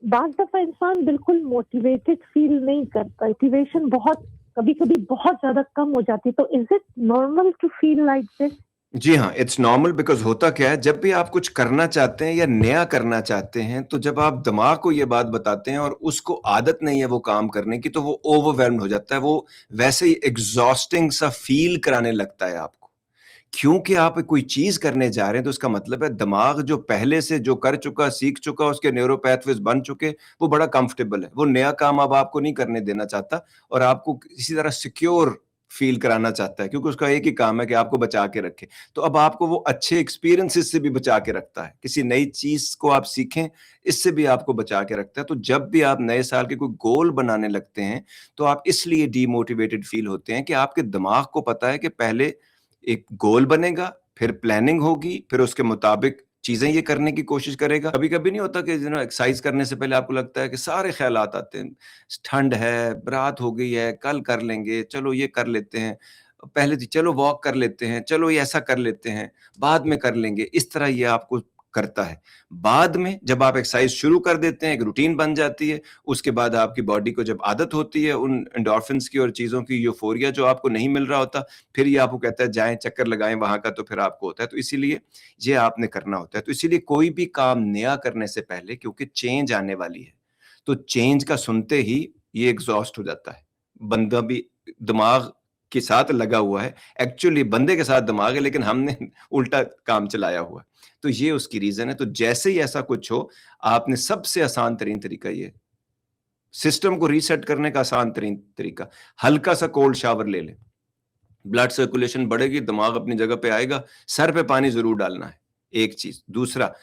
بعज़ दफ़ा इंसान बिल्कुल मोटिवेटेड फ़ील नहीं करता, मोटिवेशन बहुत कभी-कभी बहुत ज़्यादा कम हो जाती है, तो is it normal to feel like this? जी हाँ, इट्स नॉर्मल बिकॉज़ होता क्या है, जब भी आप कुछ करना चाहते हैं या नया करना चाहते हैं, तो जब आप दिमाग को ये बात बताते हैं और उसको आदत नहीं है वो काम करने की, तो वो ओवरवेल्म्ड हो जाता है, वो वैसे ही एग्ज़ॉस्टिंग सा फ़ील कराने लगता है आपको। क्योंकि आप कोई चीज़ करने जा रहे हैं, तो इसका मतलब है दिमाग जो पहले से जो कर चुका, सीख चुका, उसके न्यूरो पाथवेज़ बन चुके, वो बड़ा कंफ़र्टेबल है। वो नया काम अब आपको नहीं करने देना चाहता और आपको किसी तरह सिक्योर फ़ील कराना चाहता है, क्योंकि उसका एक ही काम है कि आपको बचा के रखे। तो अब आपको वो अच्छे एक्सपीरियंसेस से भी बचा के रखता है। किसी नई चीज़ को आप सीखें, इससे भी आपको बचा के रखता है। तो जब भी आप नए साल के कोई गोल बनाने लगते हैं, तो आप इसलिए डीमोटिवेटेड फ़ील होते हैं कि आपके दिमाग को पता है कि पहले एक गोल बनेगा, फिर प्लानिंग होगी, फिर उसके मुताबिक चीज़ें ये करने की कोशिश करेगा। कभी-कभी नहीं होता कि एक्सरसाइज़ करने से पहले आपको लगता है कि सारे ख़्यालात आते हैं। ठंड है, रात हो गई है, कल कर लेंगे, चलो ये कर लेते हैं। पहले चलो वॉक कर लेते हैं, चलो ये ऐसा कर लेते हैं, बाद में कर लेंगे। इस तरह ये आपको करता है। बाद में जब आप एक्सरसाइज़ शुरू कर देते हैं, एक रूटीन बन जाती है, उसके बाद आपकी बॉडी को जब आदत होती है उन एंडोर्फिन्स की और चीज़ों की, यूफ़ोरिया जो आपको नहीं मिल रहा होता, फिर ये आपको कहता है जाएँ चक्कर लगाएँ वहाँ का, तो फिर आपको होता है। तो इसीलिए ये आपने करना होता है। तो इसीलिए कोई भी काम नया करने से पहले, क्योंकि चेंज आने वाली है, तो चेंज का सुनते ही ये एग्ज़ॉस्ट हो जाता है। बंदा भी दिमाग के साथ लगा हुआ है, एक्चुअली बंदे के साथ दिमाग है, लेकिन हमने उल्टा काम चलाया हुआ है। तो ये उसकी रीज़न है। तो जैसे ही ऐसा कुछ हो, आपने सबसे आसान तरीन तरीका ये, सिस्टम को रीसेट करने का आसान तरीन तरीका, हल्का सा कोल्ड शावर ले लें। ब्लड सर्कुलेशन बढ़ेगी, दिमाग अपनी जगह पे आएगा, सर पे पानी ज़रूर डालना है, एक चीज़। दूसरा,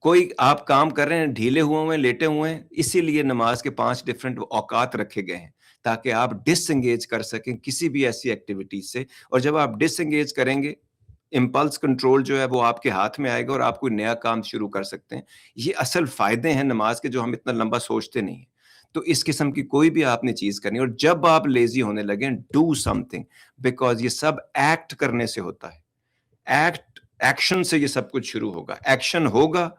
कोई आप काम कर रहे हैं, ढीले हुए हैं, लेटे हुए हैं, इसीलिए नमाज के 5 डिफरेंट औकात रखे गए हैं, ताकि आप डिसएंगेज कर सकें किसी भी ऐसी एक्टिविटीज़ से। और जब आप डिसएंगेज करेंगे, इम्पल्स कंट्रोल जो है वो आपके हाथ में आएगा और आप कोई नया काम शुरू कर सकते हैं। ये असल फ़ायदे हैं नमाज के, जो हम इतना लंबा सोचते नहीं हैं। तो इस किस्म की कोई भी आपने चीज़ करनी है, और जब आप लेज़ी होने लगें, डू समथिंग, बिकॉज़ ये सब एक्ट करने से होता है। एक्शन से ये सब कुछ शुरू होगा। एक्शन होगा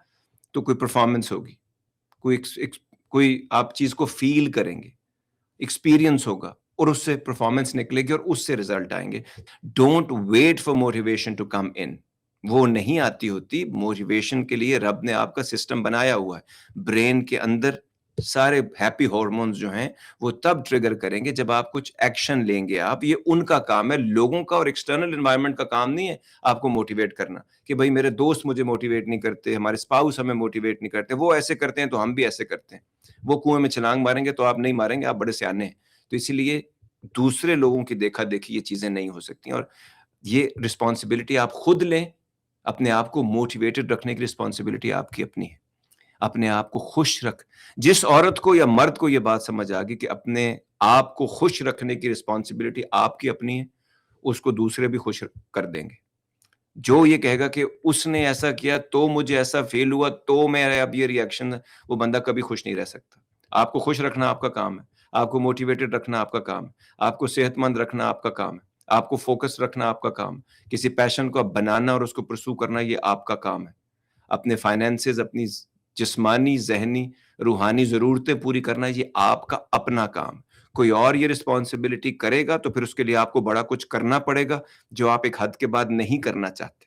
तो कोई परफॉर्मेंस होगी, कोई आप चीज़ को फ़ील करेंगे, एक्सपीरियंस होगा और उससे परफॉर्मेंस निकलेगी और उससे रिजल्ट आएँगे। Don't wait for motivation to come in. वो नहीं आती होती। मोटिवेशन के लिए रब ने आपका सिस्टम बनाया हुआ है। ब्रेन के अंदर सारे हैप्पी हार्मोन्स जो हैं, वो तब ट्रिगर करेंगे जब आप कुछ एक्शन लेंगे आप। ये उनका काम है, लोगों का और एक्सटर्नल एनवायरनमेंट का काम नहीं है आपको मोटिवेट करना, कि भाई मेरे दोस्त मुझे मोटिवेट नहीं करते, हमारे स्पाउस हमें मोटिवेट नहीं करते, वो ऐसे करते हैं तो हम भी ऐसे करते हैं। वो कुएँ में छलांग मारेंगे तो आप नहीं मारेंगे, आप बड़े सयाने हैं। तो इसीलिए दूसरे लोगों की देखा-देखी ये चीज़ें नहीं हो सकती, और ये रिस्पॉन्सिबिलिटी आप खुद लें। अपने आप को मोटिवेटेड रखने की रिस्पॉन्सिबिलिटी आपकी अपनी है। अपने आप को खुश रख जिस औरत को या मर्द को ये बात समझ आ गई कि अपने आप को खुश रखने की रिस्पॉन्सिबिलिटी आपकी अपनी है, उसको दूसरे भी खुश कर देंगे। जो ये कहेगा कि उसने ऐसा किया तो मुझे ऐसा फ़ील हुआ तो मेरा अब ये रिएक्शन है, वो बंदा कभी खुश नहीं रह सकता। आपको खुश रखना आपका काम है, आपको मोटिवेटेड रखना आपका काम है, आपको सेहतमंद रखना आपका काम है, आपको फ़ोकस रखना आपका काम है, किसी पैशन को बनाना और उसको परस्यू करना ये आपका काम है। अपने फाइनेंसेस, अपनी जिस्मानी, ज़हनी, रूहानी ज़रूरतें पूरी करना ये आपका अपना काम। कोई और ये रिस्पॉन्सिबिलिटी करेगा तो फिर उसके लिए आपको बड़ा कुछ करना पड़ेगा, जो आप एक हद के बाद नहीं करना चाहते।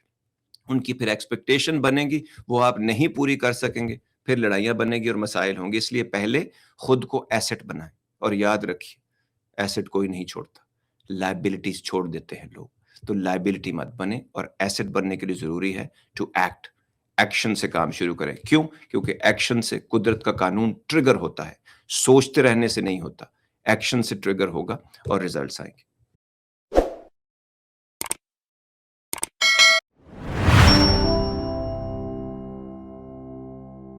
उनकी फिर एक्सपेक्टेशन बनेगी, वो आप नहीं पूरी कर सकेंगे, फिर लड़ाइयाँ बनेगी और मसाइल होंगे। इसलिए पहले खुद को एसेट बनाएँ, और याद रखिए, एसेट कोई नहीं छोड़ता, लायबिलिटीज़ छोड़ देते हैं लोग। तो लायबिलिटी मत बने, और एसेट बनने के लिए ज़रूरी है टू एक्ट। एक्शन से काम शुरू करें। क्यों? क्योंकि एक्शन से कुदरत का कानून ट्रिगर होता है, सोचते रहने से नहीं होता। एक्शन से ट्रिगर होगा और रिजल्ट्स आएँगे।